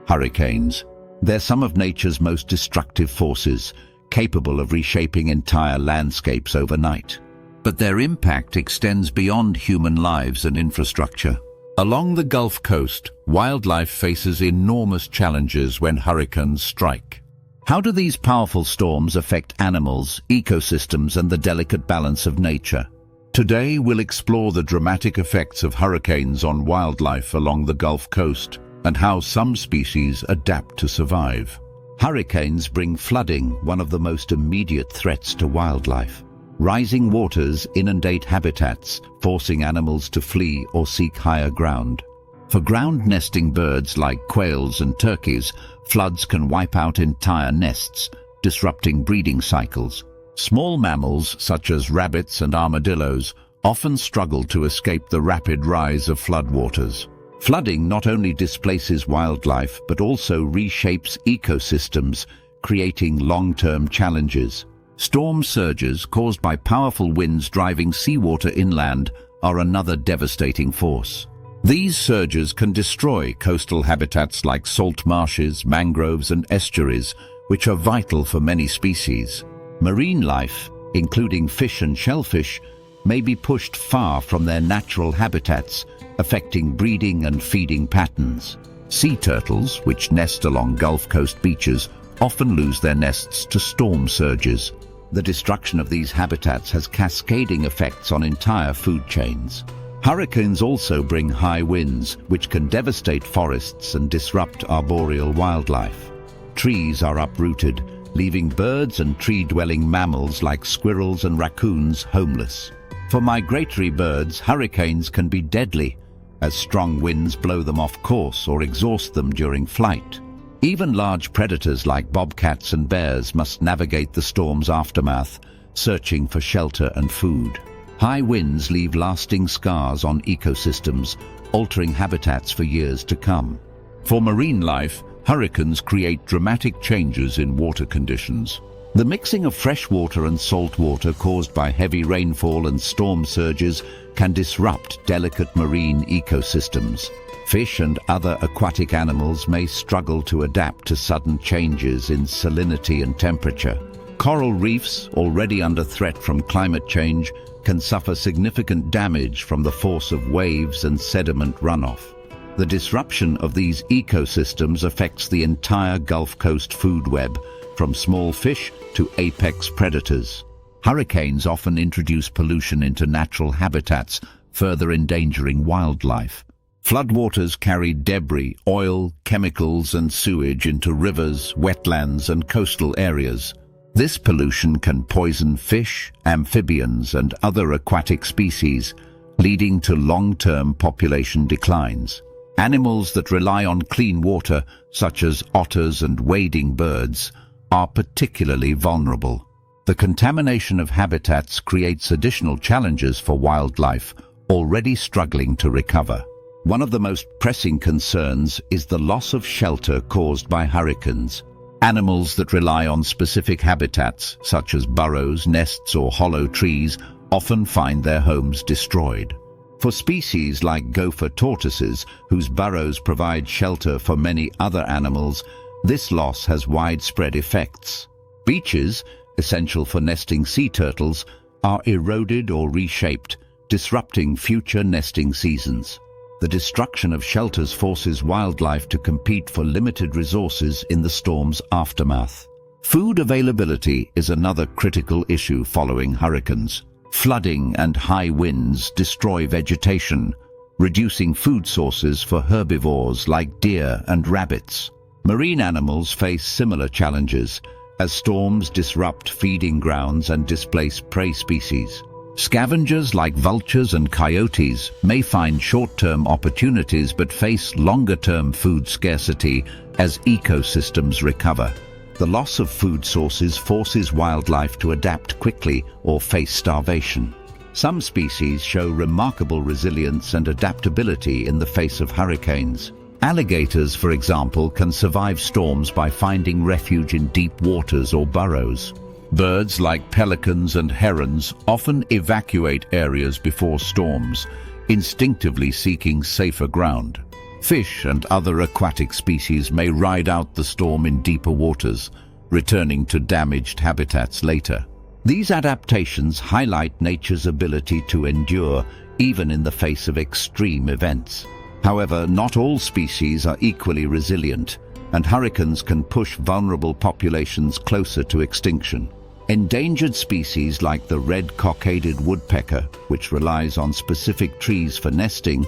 Hurricanes. They're some of nature's most destructive forces, capable of reshaping entire landscapes overnight. But their impact extends beyond human lives and infrastructure. Along the Gulf Coast, wildlife faces enormous challenges when hurricanes strike. How do these powerful storms affect animals, ecosystems, and the delicate balance of nature? Today, we'll explore the dramatic effects of hurricanes on wildlife along the Gulf Coast and how some species adapt to survive. Hurricanes bring flooding, one of the most immediate threats to wildlife. Rising waters inundate habitats, forcing animals to flee or seek higher ground. For ground-nesting birds like quails and turkeys, floods can wipe out entire nests, disrupting breeding cycles. Small mammals, such as rabbits and armadillos, often struggle to escape the rapid rise of floodwaters. Flooding not only displaces wildlife, but also reshapes ecosystems, creating long-term challenges. Storm surges caused by powerful winds driving seawater inland are another devastating force. These surges can destroy coastal habitats like salt marshes, mangroves, and estuaries, which are vital for many species. Marine life, including fish and shellfish, may be pushed far from their natural habitats, affecting breeding and feeding patterns. Sea turtles, which nest along Gulf Coast beaches, often lose their nests to storm surges. The destruction of these habitats has cascading effects on entire food chains. Hurricanes also bring high winds, which can devastate forests and disrupt arboreal wildlife. Trees are uprooted, leaving birds and tree-dwelling mammals like squirrels and raccoons homeless. For migratory birds, hurricanes can be deadly, as strong winds blow them off course or exhaust them during flight. Even large predators like bobcats and bears must navigate the storm's aftermath, searching for shelter and food. High winds leave lasting scars on ecosystems, altering habitats for years to come. For marine life, hurricanes create dramatic changes in water conditions. The mixing of fresh water and salt water caused by heavy rainfall and storm surges can disrupt delicate marine ecosystems. Fish and other aquatic animals may struggle to adapt to sudden changes in salinity and temperature. Coral reefs, already under threat from climate change, can suffer significant damage from the force of waves and sediment runoff. The disruption of these ecosystems affects the entire Gulf Coast food web, from small fish to apex predators. Hurricanes often introduce pollution into natural habitats, further endangering wildlife. Floodwaters carry debris, oil, chemicals, and sewage into rivers, wetlands, and coastal areas. This pollution can poison fish, amphibians, and other aquatic species, leading to long-term population declines. Animals that rely on clean water, such as otters and wading birds, are particularly vulnerable. The contamination of habitats creates additional challenges for wildlife, already struggling to recover. One of the most pressing concerns is the loss of shelter caused by hurricanes. Animals that rely on specific habitats, such as burrows, nests, or hollow trees, often find their homes destroyed. For species like gopher tortoises, whose burrows provide shelter for many other animals, this loss has widespread effects. Beaches, essential for nesting sea turtles, are eroded or reshaped, disrupting future nesting seasons. The destruction of shelters forces wildlife to compete for limited resources in the storm's aftermath. Food availability is another critical issue following hurricanes. Flooding and high winds destroy vegetation, reducing food sources for herbivores like deer and rabbits. Marine animals face similar challenges, as storms disrupt feeding grounds and displace prey species. Scavengers like vultures and coyotes may find short-term opportunities but face longer-term food scarcity as ecosystems recover. The loss of food sources forces wildlife to adapt quickly or face starvation. Some species show remarkable resilience and adaptability in the face of hurricanes. Alligators, for example, can survive storms by finding refuge in deep waters or burrows. Birds like pelicans and herons often evacuate areas before storms, instinctively seeking safer ground. Fish and other aquatic species may ride out the storm in deeper waters, returning to damaged habitats later. These adaptations highlight nature's ability to endure even in the face of extreme events. However, not all species are equally resilient, and hurricanes can push vulnerable populations closer to extinction. Endangered species like the red-cockaded woodpecker, which relies on specific trees for nesting,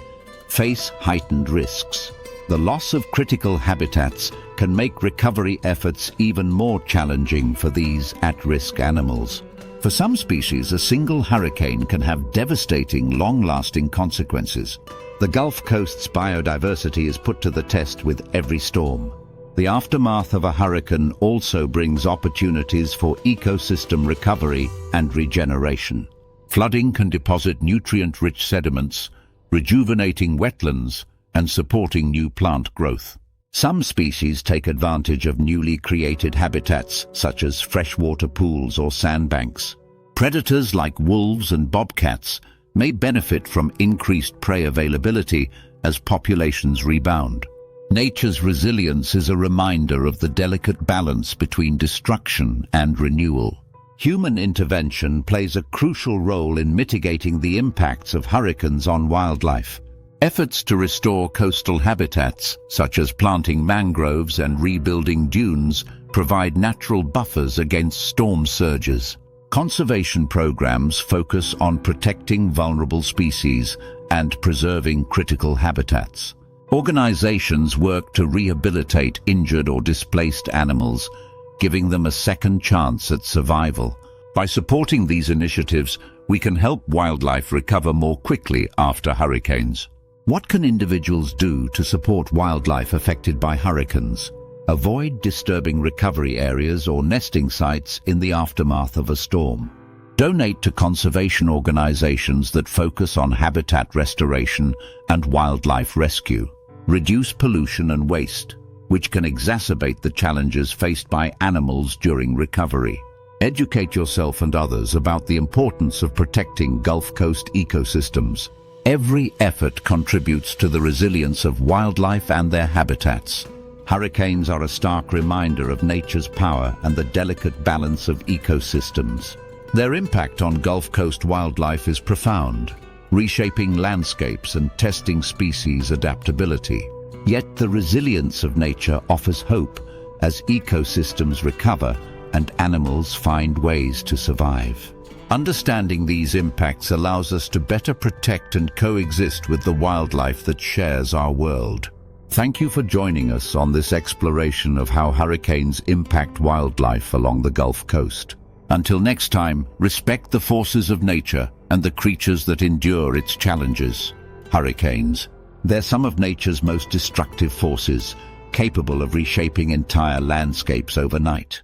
face heightened risks. The loss of critical habitats can make recovery efforts even more challenging for these at-risk animals. For some species, a single hurricane can have devastating, long-lasting consequences. The Gulf Coast's biodiversity is put to the test with every storm. The aftermath of a hurricane also brings opportunities for ecosystem recovery and regeneration. Flooding can deposit nutrient-rich sediments, rejuvenating wetlands and supporting new plant growth. Some species take advantage of newly created habitats, such as freshwater pools or sandbanks. Predators like wolves and bobcats may benefit from increased prey availability as populations rebound. Nature's resilience is a reminder of the delicate balance between destruction and renewal. Human intervention plays a crucial role in mitigating the impacts of hurricanes on wildlife. Efforts to restore coastal habitats, such as planting mangroves and rebuilding dunes, provide natural buffers against storm surges. Conservation programs focus on protecting vulnerable species and preserving critical habitats. Organizations work to rehabilitate injured or displaced animals, giving them a second chance at survival. By supporting these initiatives, we can help wildlife recover more quickly after hurricanes. What can individuals do to support wildlife affected by hurricanes? Avoid disturbing recovery areas or nesting sites in the aftermath of a storm. Donate to conservation organizations that focus on habitat restoration and wildlife rescue. Reduce pollution and waste, which can exacerbate the challenges faced by animals during recovery. Educate yourself and others about the importance of protecting Gulf Coast ecosystems. Every effort contributes to the resilience of wildlife and their habitats. Hurricanes are a stark reminder of nature's power and the delicate balance of ecosystems. Their impact on Gulf Coast wildlife is profound, reshaping landscapes and testing species adaptability. Yet the resilience of nature offers hope as ecosystems recover and animals find ways to survive. Understanding these impacts allows us to better protect and coexist with the wildlife that shares our world. Thank you for joining us on this exploration of how hurricanes impact wildlife along the Gulf Coast. Until next time, respect the forces of nature and the creatures that endure its challenges. Hurricanes. They're some of nature's most destructive forces, capable of reshaping entire landscapes overnight.